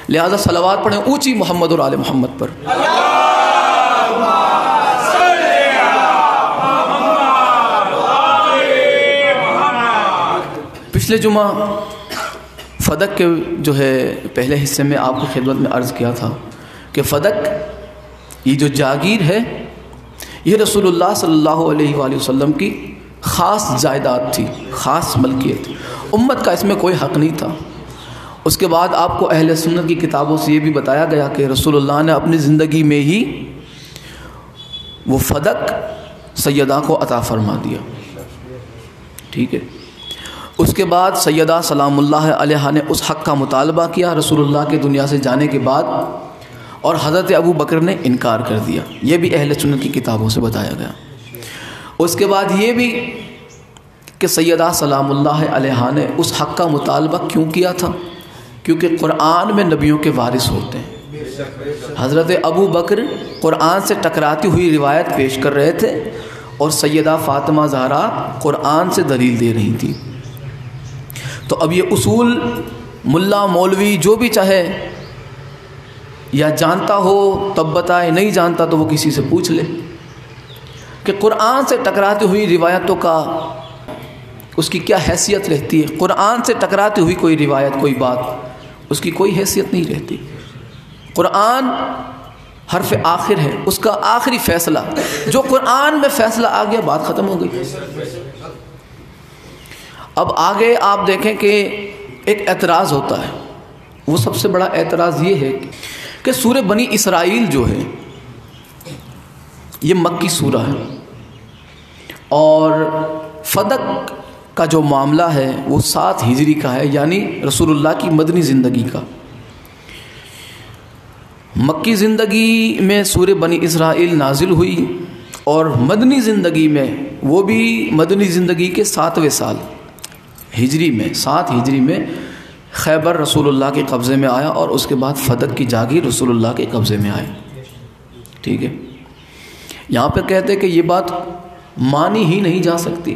لہذا صلوات پڑھیں اونچی محمد اور آل محمد پر۔ پچھلے جمعہ فدق کے جو ہے پہلے حصے میں آپ کی خدمت میں عرض کیا تھا کہ فدق یہ جو جاگیر ہے یہ رسول اللہ صلی اللہ علیہ وآلہ وسلم کی خاص جائیداد تھی، خاص ملکیت تھی، امت کا اس میں کوئی حق نہیں تھا۔ اس کے بعد آپ کو اہل سنت کی کتابوں سے یہ بھی بتایا گیا کہ رسول اللہ نے اپنی زندگی میں ہی وہ فدق سیدہ کو عطا فرما دیا، ٹھیک ہے۔ اس کے بعد سیدہ سلام اللہ علیہا نے اس حق کا مطالبہ کیا رسول اللہ کے دنیا سے جانے کے بعد، اور حضرت ابو بکر نے انکار کر دیا، یہ بھی اہل سنت کی کتابوں سے بتایا گیا۔ اس کے بعد یہ بھی کہ سیدہ سلام اللہ علیہا نے اس حق کا مطالبہ کیوں کیا تھا، کیونکہ قرآن میں نبیوں کے وارث ہوتے ہیں۔ حضرت ابو بکر قرآن سے ٹکراتی ہوئی روایت پیش کر رہے تھے اور سیدہ فاطمہ زہرا قرآن سے دلیل دے رہی تھی۔ تو اب یہ اصول ملا مولوی جو بھی چاہے یا جانتا ہو تب بتائے، نہیں جانتا تو وہ کسی سے پوچھ لے کہ قرآن سے ٹکراتی ہوئی روایتوں کا اس کی کیا حیثیت رہتی ہے۔ قرآن سے ٹکراتی ہوئی کوئی روایت، کوئی بات، اس کی کوئی حیثیت نہیں رہتی۔ قرآن حرف آخر ہے، اس کا آخری فیصلہ، جو قرآن میں فیصلہ آ گیا بات ختم ہو گئی۔ اب آگے آپ دیکھیں کہ ایک اعتراض ہوتا ہے، وہ سب سے بڑا اعتراض یہ ہے کہ سورہ بنی اسرائیل جو ہے یہ مکی سورہ ہے، اور فدق کا جو معاملہ ہے وہ 7 ہجری کا ہے، یعنی رسول اللہ کی مدنی زندگی کا۔ مکی زندگی میں سورہ بنی اسرائیل نازل ہوئی، اور مدنی زندگی میں وہ بھی مدنی زندگی کے 7ویں سال ہجری میں، 7 ہجری میں خیبر رسول اللہ کے قبضے میں آیا، اور اس کے بعد فدق کی جاگیر رسول اللہ کے قبضے میں آئی، ٹھیک ہے۔ یہاں پہ کہتے ہیں کہ یہ بات مانی ہی نہیں جا سکتی،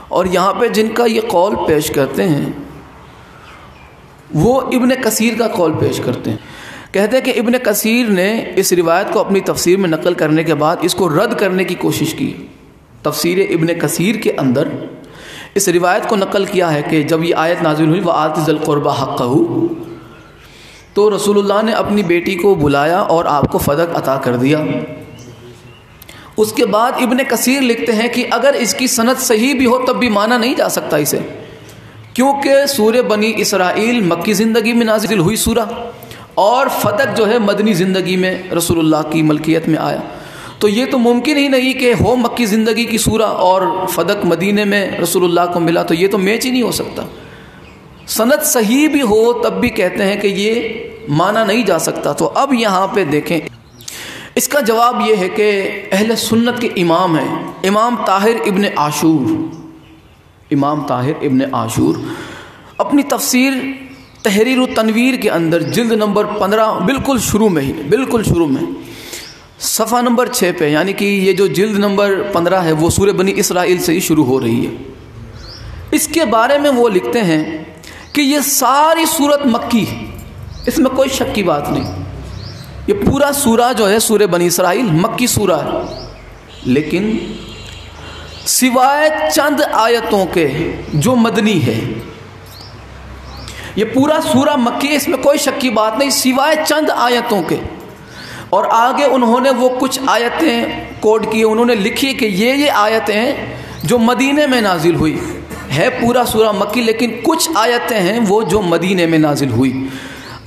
اور یہاں پہ جن کا یہ قول پیش کرتے ہیں وہ ابن کثیر کا قول پیش کرتے ہیں۔ کہتے ہیں کہ ابن کثیر نے اس روایت کو اپنی تفسیر میں نقل کرنے کے بعد اس کو رد کرنے کی کوشش کی۔ تفسیر ابن کثیر کے اندر اس روایت کو نقل کیا ہے کہ جب یہ آیت نازل ہوئی وَآتِ ذِی الْقُرْبَىٰ حَقَّهُ، تو رسول اللہ نے اپنی بیٹی کو بلایا اور آپ کو فدق عطا کر دیا۔ اس کے بعد ابن کثیر لکھتے ہیں کہ اگر اس کی سند صحیح بھی ہو تب بھی مانا نہیں جا سکتا اسے، کیونکہ سورہ بنی اسرائیل مکی زندگی میں نازل ہوئی سورہ، اور فدق جو ہے مدنی زندگی میں رسول اللہ کی ملکیت میں آیا۔ تو یہ تو ممکن ہی نہیں کہ ہو مکی زندگی کی سورہ اور فدق مدینے میں رسول اللہ کو ملا، تو یہ تو میچ ہی نہیں ہو سکتا۔ سند صحیح بھی ہو تب بھی کہتے ہیں کہ یہ مانا نہیں جا سکتا۔ تو اب یہاں پہ دیکھیں، اس کا جواب یہ ہے کہ اہل سنت کے امام ہیں امام طاہر ابن عاشور، امام طاہر ابن عاشور اپنی تفسیر تحریر التنویر کے اندر جلد نمبر 15 بالکل شروع میں صفحہ نمبر 6 پہ، یعنی کہ یہ جو جلد نمبر 15 ہے وہ سورہ بنی اسرائیل سے ہی شروع ہو رہی ہے، اس کے بارے میں وہ لکھتے ہیں کہ یہ ساری سورت مکی ہے، اس میں کوئی شک کی بات نہیں۔ یہ پورا سورہ جو ہے سورہ بنی اسرائیل مکی سورہ ہے، لیکن سوائے چند آیتوں کے جو مدنی ہے، یہ پورا سورہ مکی ہے، اس میں کوئی شک کی بات نہیں، سوائے چند آیتوں کے۔ اور آگے انہوں نے وہ کچھ آیتیں کوڈ کی، انہوں نے لکھی کہ یہ آیتیں ہیں جو مدینے میں نازل ہوئی، ہے پورا سورہ مکی لیکن کچھ آیتیں ہیں وہ جو مدینے میں نازل ہوئی۔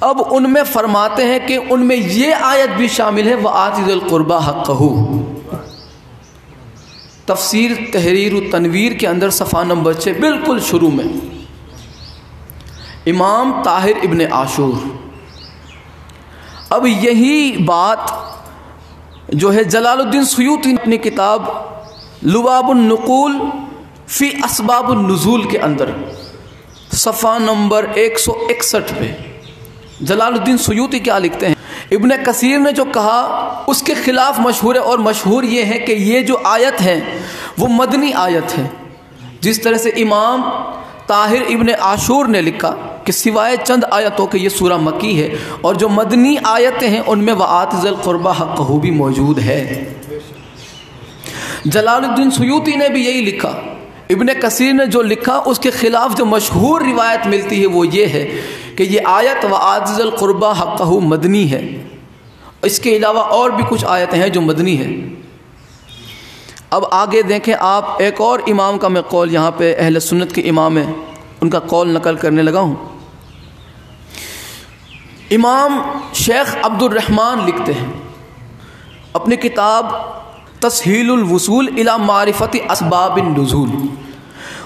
اب ان میں فرماتے ہیں کہ ان میں یہ آیت بھی شامل ہے وَآتِ ذِی الْقُرْبَىٰ حَقَّهُ۔ تفسیر تحریر التنویر کے اندر صفحہ نمبر 6 بالکل شروع میں امام طاہر ابن عاشور۔ اب یہی بات جو ہے جلال الدین سیوطی نے اپنی کتاب لباب النقول فی اسباب النزول کے اندر صفحہ نمبر 161 پہ جلال الدین سیوطی کیا لکھتے ہیں، ابن کثیر نے جو کہا اس کے خلاف مشہور ہے، اور مشہور یہ ہے کہ یہ جو آیت ہے وہ مدنی آیت ہے، جس طرح سے امام طاہر ابن عاشور نے لکھا کہ سوائے چند آیتوں کے یہ سورہ مکی ہے، اور جو مدنی آیتیں ہیں ان میں وآت ذی القربى حقہ بھی موجود ہے۔ جلال الدین سیوطی نے بھی یہی لکھا، ابن کثیر نے جو لکھا اس کے خلاف جو مشہور روایت ملتی ہے وہ یہ ہے کہ یہ آیت وآت ذی القربى حقہ مدنی ہے، اس کے علاوہ اور بھی کچھ آیتیں ہیں جو مدنی ہیں۔ اب آگے دیکھیں آپ، ایک اور امام کا میں قول یہاں پہ اہل سنت کے امام ہیں ان کا قول نقل کرنے لگا ہوں۔ امام شیخ عبد الرحمن لکھتے ہیں اپنی کتاب تسہیل الوصول الی معرفت اسباب النزول،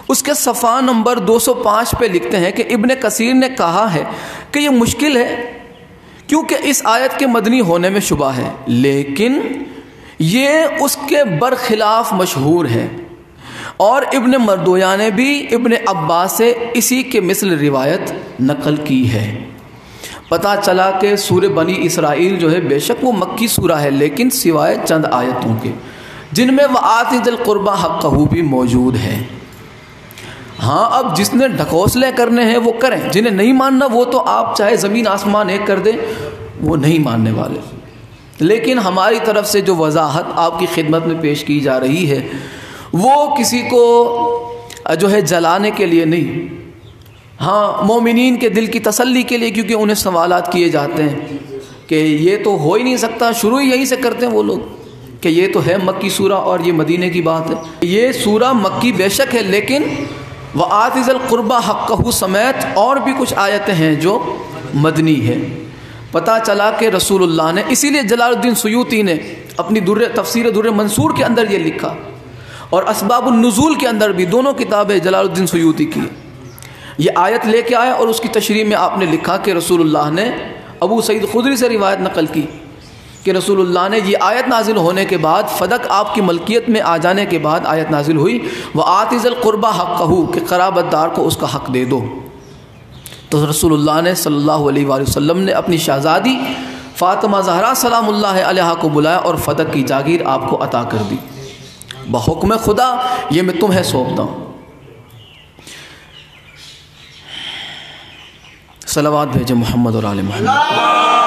اس کے صفحہ نمبر 205 پہ لکھتے ہیں کہ ابن کثیر نے کہا ہے کہ یہ مشکل ہے کیونکہ اس آیت کے مدنی ہونے میں شبہ ہے، لیکن یہ اس کے برخلاف مشہور ہے، اور ابن مردویہ نے بھی ابن عباس سے اسی کے مثل روایت نقل کی ہے۔ پتہ چلا کہ سورہ بنی اسرائیل جو ہے بے شک وہ مکی سورہ ہے، لیکن سوائے چند آیتوں کے جن میں وآت ذی القربى حقہ بھی موجود ہے۔ ہاں اب جس نے ڈھکوسلے کرنے ہیں وہ کریں، جنہیں نہیں ماننا وہ تو آپ چاہے زمین آسمان ایک کر دیں، وہ نہیں ماننے والے۔ لیکن ہماری طرف سے جو وضاحت آپ کی خدمت میں پیش کی جا رہی ہے وہ کسی کو جو ہے جلانے کے لیے نہیں، ہاں مومنین کے دل کی تسلی کے لیے، کیونکہ انہیں سوالات کیے جاتے ہیں کہ یہ تو ہو ہی نہیں سکتا، شروع ہی یہیں سے کرتے ہیں وہ لوگ کہ یہ تو ہے مکی سورہ اور یہ مدینے کی بات ہے۔ یہ سورہ مکی بے شک ہے، لیکن وآت ذی القربى حقہ سمیت اور بھی کچھ آیتیں ہیں جو مدنی ہے۔ پتہ چلا کہ رسول اللہ نے، اسی لیے جلال الدین سیوطی نے اپنی تفسیر در منصور کے اندر یہ لکھا، اور اسباب النزول کے اندر بھی، دونوں کتابیں جلال الدین سیوطی کی، یہ آیت لے کے آئے اور اس کی تشریح میں آپ نے لکھا کہ رسول اللہ نے ابو سعید خدری سے روایت نقل کی کہ رسول اللہ نے یہ آیت نازل ہونے کے بعد، فدق آپ کی ملکیت میں آ جانے کے بعد آیت نازل ہوئی وآت ذی القربى حقہ، کہ قرابت دار کو اس کا حق دے دو۔ تو رسول اللہ نے صلی اللہ علیہ وآلہ وسلم نے اپنی شہزادی فاطمہ زہرا سلام اللہ علیہا کو بلایا اور فدق کی جاگیر آپ کو عطا کر دی، بحکم خدا یہ میں تمہیں سونپتا ہوں۔ صلوات بھیجے محمد اور آل محمد۔